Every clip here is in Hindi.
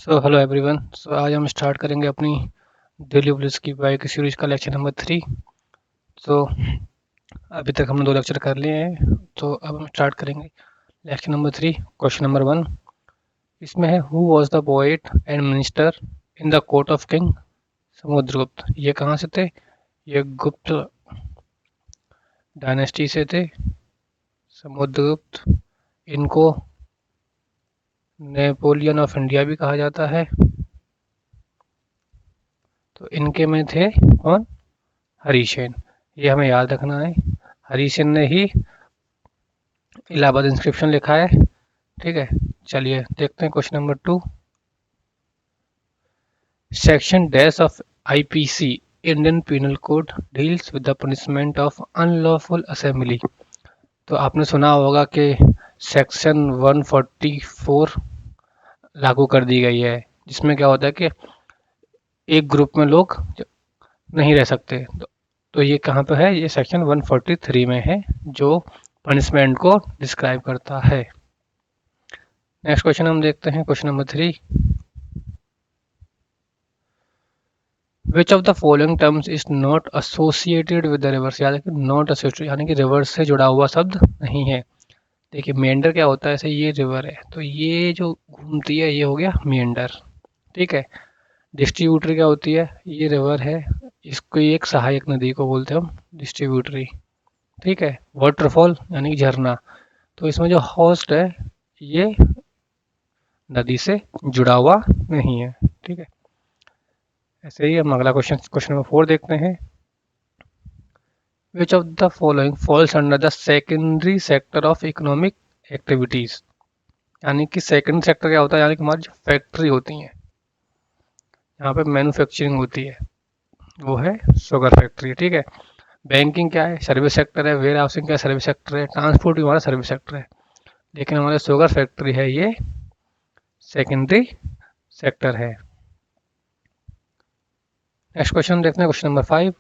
Hello everyone. आज हम स्टार्ट करेंगे अपनी डेली पुलिस की बाइक सीरीज का लेक्चर नंबर 3। सो अभी तक हमने 2 लेक्चर कर लिए हैं, तो अब हम स्टार्ट करेंगे लेक्चर नंबर 3। क्वेश्चन नंबर 1 इसमें है, who was the poet and minister in the court of king Samudragupta. ये कहाँ से थे? ये गुप्त डायनेस्टी से थे, समुद्रगुप्त। इनको नेपोलियन ऑफ इंडिया भी कहा जाता है। तो इनके में थे कौन? हरिसेन। ये हमें याद रखना है। हरिसेन ने ही इलाहाबाद इंस्क्रिप्शन लिखा है। ठीक है, चलिए देखते हैं question number 2। Section dash of IPC Indian penal code deals with the punishment of unlawful assembly. तो आपने सुना होगा कि सेक्शन 144 लागू कर दी गई है, जिसमें क्या होता है कि एक ग्रुप में लोग नहीं रह सकते। तो ये कहाँ पे है? ये सेक्शन 143 में है, जो पनिशमेंट को डिस्क्राइब करता है। नेक्स्ट क्वेश्चन हम देखते हैं, question number 3। Which of the following terms is not associated with the reverse. याद है कि नॉट एसोसिएटेड यानी कि रिवर्स से जुड़ा हुआ शब्द नहीं है। देखिए मेंढर क्या होता है, ऐसे ये रिवर है तो ये जो घूमती है ये हो गया मेंढर। ठीक है। डिस्ट्रीब्यूटरी क्या होती है? ये रिवर है, इसको एक सहायक नदी को बोलते हैं हम डिस्ट्रीब्यूटरी। ठीक है। वाटरफॉल यानी कि झरना। तो इसमें जो होस्ट है ये नदी से जुड़ा हुआ नहीं है। ठीक है। ऐसे ही हम अगला क्वेश्चन नंबर 4 देखते हैं। विच of the following falls under the secondary sector of economic activities. यानी कि सेकेंडरी सेक्टर क्या होता है? यानी कि हमारी जो फैक्ट्री होती हैं, यहाँ पे मैन्युफैक्चरिंग होती है, वो है शुगर फैक्ट्री। ठीक है। बैंकिंग क्या है? सर्विस सेक्टर है। वेयर हाउसिंग क्या है? सर्विस सेक्टर है। ट्रांसपोर्ट भी हमारा सर्विस सेक्टर है। लेकिन हमारा शुगर फैक्ट्री है ये सेकेंडरी सेक्टर है। नेक्स्ट क्वेश्चन देखते हैं, क्वेश्चन नंबर 5।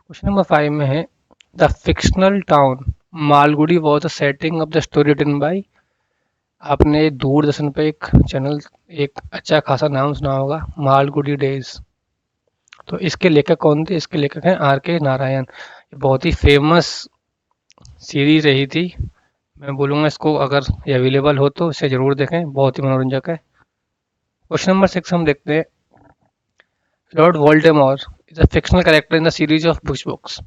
क्वेश्चन नंबर 5 में है, the fictional town Malgudi was the setting of the story written by. आपने दूरदर्शन पे एक चैनल, एक अच्छा खासा नाम सुना होगा, मालगुडी डेज। तो इसके लेखक कौन थे? इसके लेखक हैं आर के नारायण। ये बहुत ही फेमस सीरीज रही थी। मैं बोलूँगा इसको अगर ये अवेलेबल हो तो इसे ज़रूर देखें, बहुत ही मनोरंजक है। क्वेश्चन नंबर 6 हम देखते हैं। Lord Voldemort is a fictional character in the series of books.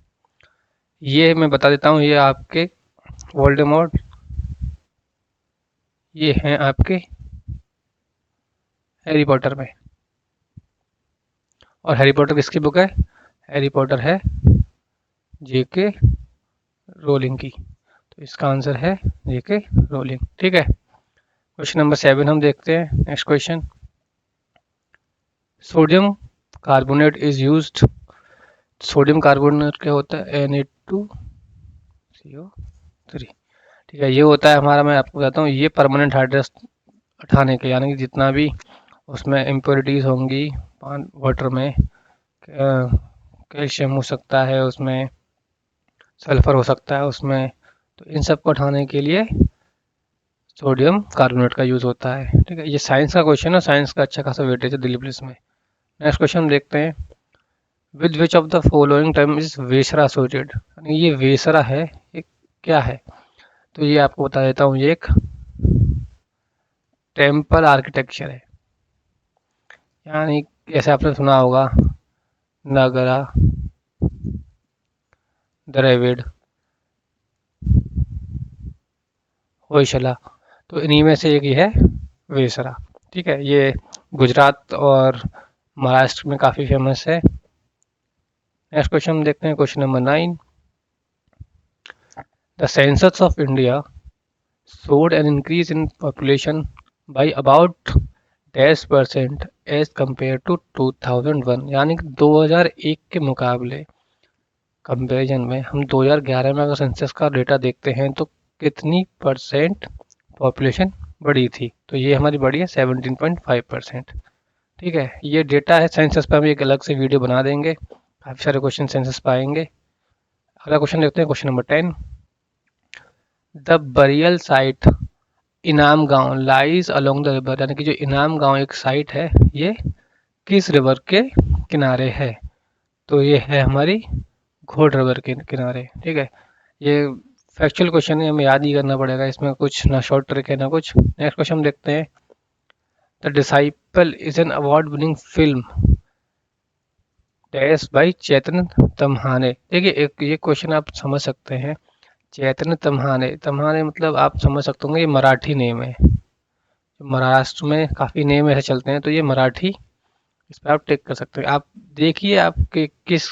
ये मैं बता देता हूँ, ये आपके वोल्डेमॉर ये हैं आपके हैरी पॉटर में। और हैरी पॉटर किसकी बुक है? हैरी पॉटर है जेके रोलिंग की। तो इसका आंसर है जेके रोलिंग। ठीक है। क्वेश्चन नंबर 7 हम देखते हैं। Next question, sodium carbonate is used. Sodium carbonate क्या होता है? Na2CO3। ठीक है। ये होता है हमारा, मैं आपको बताता हूँ, ये परमानेंट हाइड्रेस हटाने के, यानी कि जितना भी उसमें इम्प्योरिटीज होंगी वाटर में, कैल्शियम हो सकता है उसमें, सल्फर हो सकता है उसमें, तो इन सब को हटाने के लिए सोडियम कार्बोनेट का यूज़ होता है। ठीक है। ये साइंस का क्वेश्चन है, साइंस का अच्छा खासा वेटेज है दिल्ली पुलिस में। नेक्स्ट क्वेश्चन हम देखते हैं। With which of the following term is Vesara associated. यानी ये वेसरा है, ये क्या है? तो ये आपको बता देता हूँ, ये एक टेम्पल आर्किटेक्चर है। यानी जैसे आपने सुना होगा नागरा, द्रविड़, होयसला। तो इन्हीं में से एक ही है वेसरा। ठीक है। ये गुजरात और महाराष्ट्र में काफ़ी फेमस है। नेक्स्ट क्वेश्चन हम देखते हैं, question number 9। The census of India showed an increase in population by about 10% as compared to 2001। यानी कि 2001 के मुकाबले कंपैरिजन में हम 2011 में अगर सेंसस का डेटा देखते हैं तो कितनी परसेंट पॉपुलेशन बढ़ी थी? तो ये हमारी बढ़ी है 17.5%। ठीक है। ये डेटा है सेंसस पर, हम एक अलग से वीडियो बना देंगे, काफ़ी सारे क्वेश्चन सेंसस पर आएंगे। अगला क्वेश्चन देखते हैं, question number 10। The burial site इनाम गांव लाइज अलोंग द रिवर, यानी कि जो इनाम गांव एक साइट है, ये किस रिवर के किनारे है? तो ये है हमारी घोड़ रिवर के किनारे। ठीक है, ये फैक्चुअल क्वेश्चन है, हमें याद ही करना पड़ेगा, इसमें कुछ ना शॉर्ट ट्रिक है ना कुछ। नेक्स्ट क्वेश्चन देखते हैं। The disciple is an award winning film dash by Chaitanya Tamhane. देखिए एक ये क्वेश्चन आप समझ सकते हैं, चैतन्य तम्हाने, तम्हाने मतलब आप समझ सकते होंगे ये मराठी नेम है। महाराष्ट्र में काफ़ी नेम ऐसे चलते हैं, तो ये मराठी, इस पर आप टिक कर सकते हैं। आप देखिए आपके किस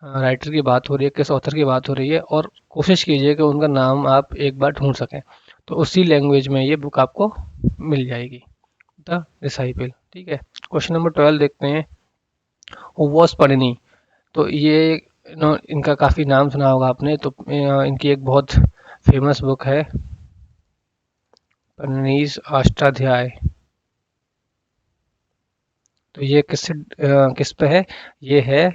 राइटर की बात हो रही है, किस ऑथर की बात हो रही है, और कोशिश कीजिए कि उनका नाम आप एक बार ढूंढ सकें, तो उसी लैंग्वेज में ये बुक आपको मिल जाएगी, द डिसाइपल। ठीक है, क्वेश्चन नंबर 12 देखते हैं। हु वॉज पढ़नी? तो ये इनका काफ़ी नाम सुना होगा आपने, तो इनकी एक बहुत फेमस बुक है पन्नीस अष्टाध्याय। तो ये किस पे है? ये है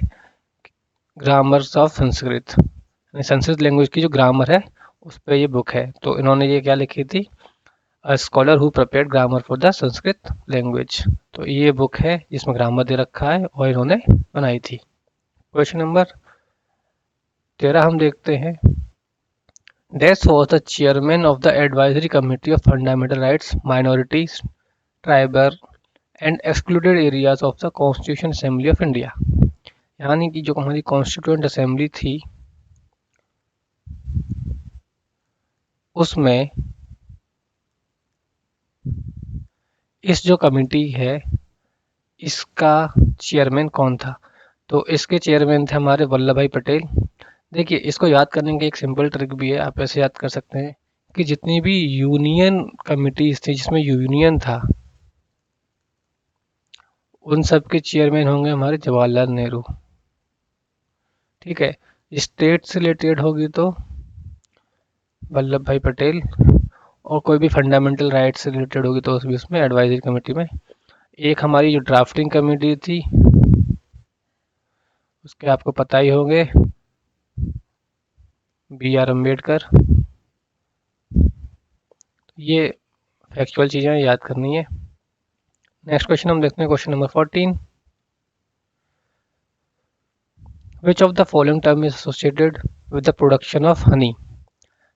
ग्रामर्स ऑफ संस्कृत, यानी संस्कृत लैंग्वेज की जो ग्रामर है उस पे ये बुक है। तो इन्होंने ये क्या लिखी थी? A scholar who prepared grammar for the Sanskrit language. तो ये बुक है जिसमें ग्रामर दे रखा है और इन्होंने बनाई थी। क्वेश्चन नंबर 13 हम देखते हैं। Dess was the chairman of the Advisory Committee of Fundamental Rights, Minorities, Tribal and Excluded Areas of the Constituent Assembly of India। यानी कि जो हमारी कॉन्स्टिट्यूएंट असेंबली थी उसमें इस जो कमेटी है इसका चेयरमैन कौन था? तो इसके चेयरमैन थे हमारे वल्लभ भाई पटेल। देखिए इसको याद करने की एक सिंपल ट्रिक भी है, आप ऐसे याद कर सकते हैं कि जितनी भी यूनियन कमिटीज थी जिसमें यूनियन था, उन सब के चेयरमैन होंगे हमारे जवाहरलाल नेहरू। ठीक है, स्टेट से रिलेटेड होगी तो वल्लभ भाई पटेल, और कोई भी फंडामेंटल राइट से रिलेटेड होगी तो भी उसमें एडवाइजरी कमेटी में। एक हमारी जो ड्राफ्टिंग कमेटी थी उसके आपको पता ही होंगे, बी आर अम्बेडकर। ये फैक्चुअल चीज़ें याद करनी है। नेक्स्ट क्वेश्चन हम देखते हैं, question number 14। Which of the following term is associated with the production of honey?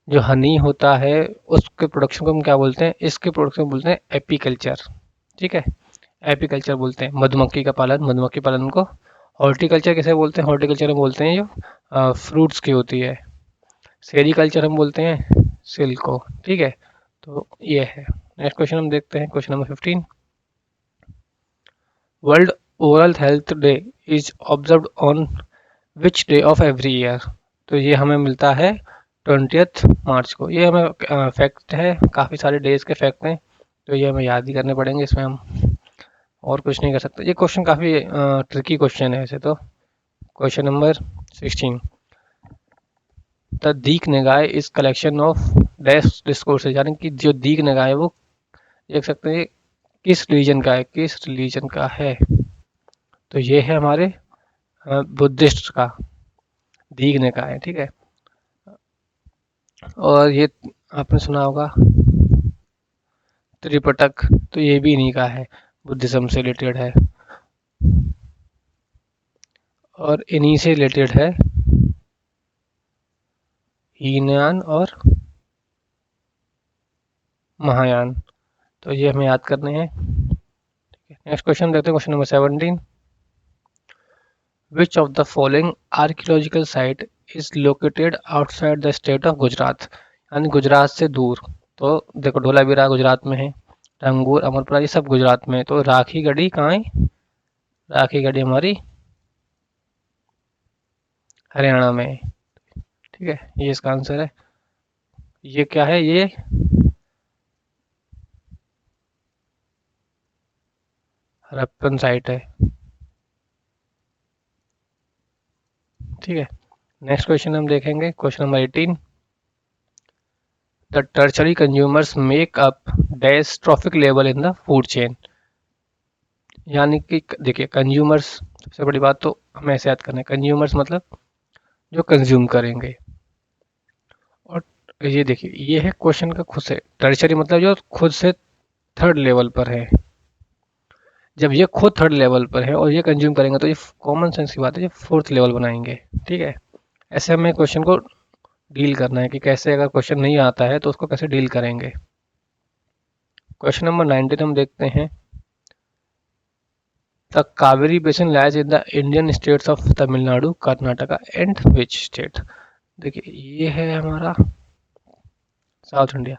जो हनी होता है उसके प्रोडक्शन को हम क्या बोलते हैं? इसके प्रोडक्शन को बोलते हैं एपीकल्चर। ठीक है, एपीकल्चर बोलते हैं मधुमक्खी का पालन, मधुमक्खी पालन को। हॉर्टिकल्चर किसे बोलते हैं? हॉर्टिकल्चर हम बोलते हैं जो फ्रूट्स की होती है। सेरीकल्चर हम बोलते हैं सिल्क को। ठीक है, तो ये है। नेक्स्ट क्वेश्चन हम देखते हैं, question number 15। World oral health day is observed on which day of every year? तो ये हमें मिलता है 20 मार्च को। ये हमें फैक्ट है, काफ़ी सारे डेज के फैक्ट हैं, तो ये हमें याद ही करने पड़ेंगे, इसमें हम और कुछ नहीं कर सकते। ये क्वेश्चन काफ़ी ट्रिकी क्वेश्चन है ऐसे तो। Question number 16। द दीक निगाह is collection of dash discourses, यानी कि जो दीक निगाह है वो देख सकते हैं किस रिलीजन का है, किस रिलीजन का है? तो ये है हमारे बुद्धिस्ट का दीक निगाह है। ठीक है, और ये आपने सुना होगा त्रिपिटक, तो ये भी इन्हीं का है, बुद्धिज्म से रिलेटेड है, और इन्हीं से रिलेटेड है हीनयान और महायान। तो ये हमें याद करने हैं। नेक्स्ट क्वेश्चन देखते हैं, question number 17। Which of the following archaeological site is located outside the state of Gujarat? यानी गुजरात से दूर। तो देखो ढोलावीरा गुजरात में है, रंगूर, अमरपुरा ये सब गुजरात में है, तो राखी गढ़ी कहाँ है? राखी गढ़ी हमारी हरियाणा में है। ठीक है, ये इसका आंसर है। ये क्या है? ये हड़प्पन साइट है। ठीक है, नेक्स्ट क्वेश्चन हम देखेंगे, question number 18। The tertiary consumers make up dash trophic level in the food chain. यानी कि देखिए कंज्यूमर्स, सबसे बड़ी बात तो हमें ऐसे याद करना है, कंज्यूमर्स मतलब जो कंज्यूम करेंगे, और ये देखिए, ये है क्वेश्चन का खुद से टर्शरी, मतलब जो खुद से थर्ड लेवल पर है। जब ये खुद थर्ड लेवल पर है और ये कंज्यूम करेंगे तो ये कॉमन सेंस की बात है, ये फोर्थ लेवल बनाएंगे। ठीक है, ऐसे हमें क्वेश्चन को डील करना है कि कैसे, अगर क्वेश्चन नहीं आता है तो उसको कैसे डील करेंगे। क्वेश्चन नंबर 19 हम देखते हैं। The Kaveri basin lies in the Indian states of Tamil Nadu, Karnataka and which state. देखिए, ये है हमारा साउथ इंडिया,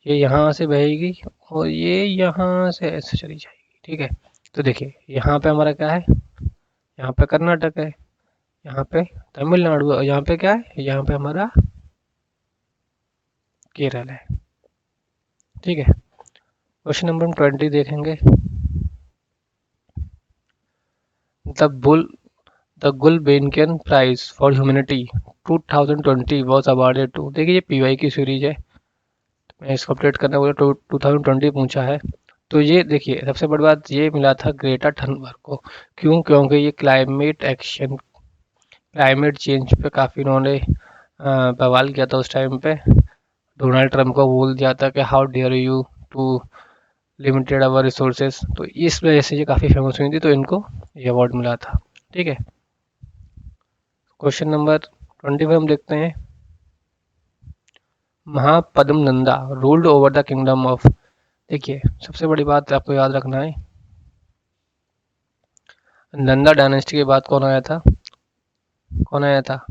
ये यहाँ से बहेगी और ये यहाँ से ऐसे चली जाएगी। ठीक है, तो देखिए यहाँ पे हमारा क्या है, यहाँ पे कर्नाटक है, यहाँ पे तमिलनाडु है और यहाँ पे क्या है, यहाँ पे हमारा केरल है। ठीक है, क्वेश्चन नंबर 20 देखेंगे। The bull the Gulbenkian prize for humanity 2020 was awarded to. देखिए, ये पीवाई की सीरीज है, मैं इसको अपडेट करने बोला 2020 पूछा है। तो ये देखिए, सबसे बड़ी बात ये मिला था ग्रेटा थनबर्ग को। क्यों? क्योंकि ये क्लाइमेट चेंज पे काफ़ी इन्होंने बवाल किया था उस टाइम पे। डोनाल्ड ट्रंप को बोल दिया था कि how dare you to limited our resources, तो इस वजह से ये काफ़ी फेमस हुई थी, तो इनको ये अवार्ड मिला था। ठीक है, क्वेश्चन नंबर 25 हम देखते हैं। Mahapadmananda ruled over the kingdom of. देखिए, सबसे बड़ी बात आपको याद रखना है, नंदा डायनेस्टी के बाद कौन आया था? कौन आया था?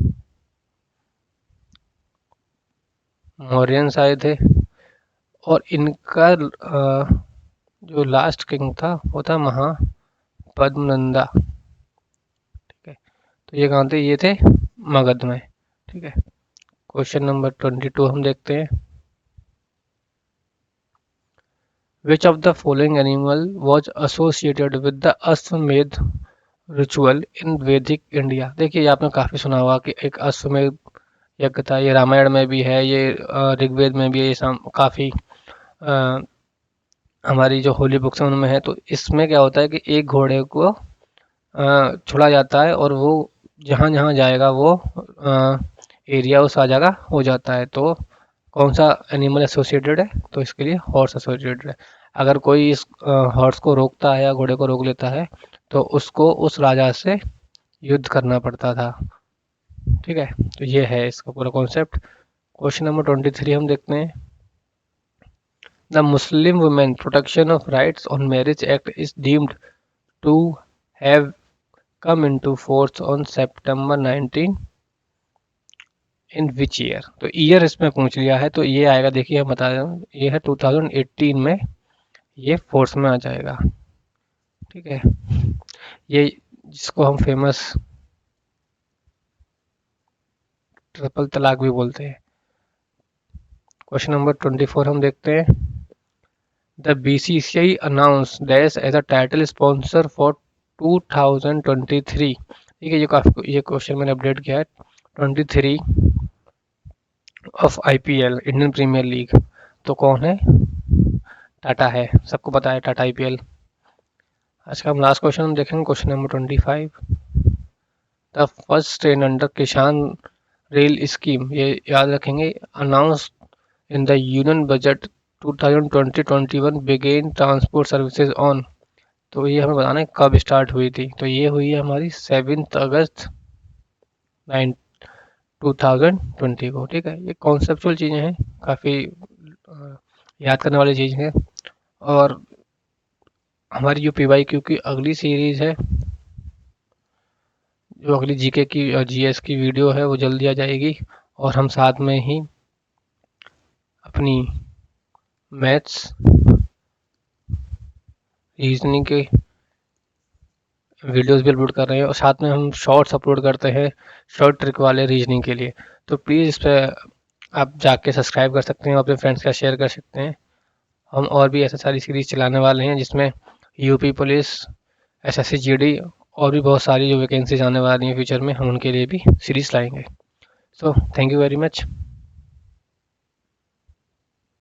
मौर्यंस आए थे। और इनका जो लास्ट किंग था वो था महापद्मनंदा। ठीक है, तो ये कहाँ थे? ये थे मगध में। ठीक है, क्वेश्चन नंबर 22 हम देखते हैं। विच of the following animal was associated with the अश्वमेध रिचुअल इन वैदिक इंडिया। देखिए, ये आपने काफ़ी सुना होगा कि एक अश्वमेध यज्ञ था, ये रामायण में भी है, ये ऋग्वेद में भी है, ये काफ़ी हमारी जो होली बुक्स हैं उनमें है। तो इसमें क्या होता है कि एक घोड़े को छोड़ा जाता है और वो जहाँ जहाँ जाएगा वो एरिया उस राजा का हो जाता है। तो कौन सा एनिमल एसोसिएटेड है? तो इसके लिए हॉर्स एसोसिएटेड है। अगर कोई इस हॉर्स को रोकता है या घोड़े को रोक लेता है तो उसको उस राजा से युद्ध करना पड़ता था। ठीक है, तो ये है इसका पूरा कॉन्सेप्ट। क्वेश्चन नंबर 23 हम देखते हैं। The Muslim women protection of rights on marriage act is deemed to have come into force on September 19 in which year. तो ईयर इसमें पूछ लिया है, तो ये आएगा, देखिए हम बता रहे हैं, ये है 2018 में ये फोर्स में आ जाएगा। ठीक है, ये जिसको हम फेमस ट्रिपल तलाक भी बोलते हैं। क्वेश्चन नंबर 24 हम देखते हैं। The BCCI announce Dash as a title sponsor for 2023। ठीक है, ये क्वेश्चन मैंने अपडेट किया है। 23 of IPL, Indian Premier League, तो कौन है? टाटा है, सबको पता है टाटा आईपीएल। आज का हम लास्ट क्वेश्चन हम देखेंगे, question number 25। The first train under Kisan rail scheme, ये याद रखेंगे, announce in the union budget 2020-21 began transport services on. तो ये हमें बताना है कब स्टार्ट हुई थी। तो ये हुई है हमारी 7 अगस्त 2020 को। ठीक है, ये कॉन्सेप्चुअल चीज़ें हैं, काफ़ी याद करने वाली चीज़ है। और हमारी जो PYQ की अगली सीरीज़ है, जो अगली जीके की जीएस की वीडियो है, वो जल्दी आ जाएगी। और हम साथ में ही अपनी मैथ्स रीजनिंग के वीडियोस भी अपलोड कर रहे हैं और साथ में हम शॉर्ट्स अपलोड करते हैं शॉर्ट ट्रिक वाले रीजनिंग के लिए। तो प्लीज़ इस पर आप जाके सब्सक्राइब कर सकते हैं और अपने फ्रेंड्स का शेयर कर सकते हैं। हम और भी ऐसे सारी सीरीज़ चलाने वाले हैं जिसमें यूपी पुलिस, SSC GD और भी बहुत सारी जो वैकेंसीज आने वाली हैं फ्यूचर में, हम उनके लिए भी सीरीज़ लाएंगे। So thank you very much.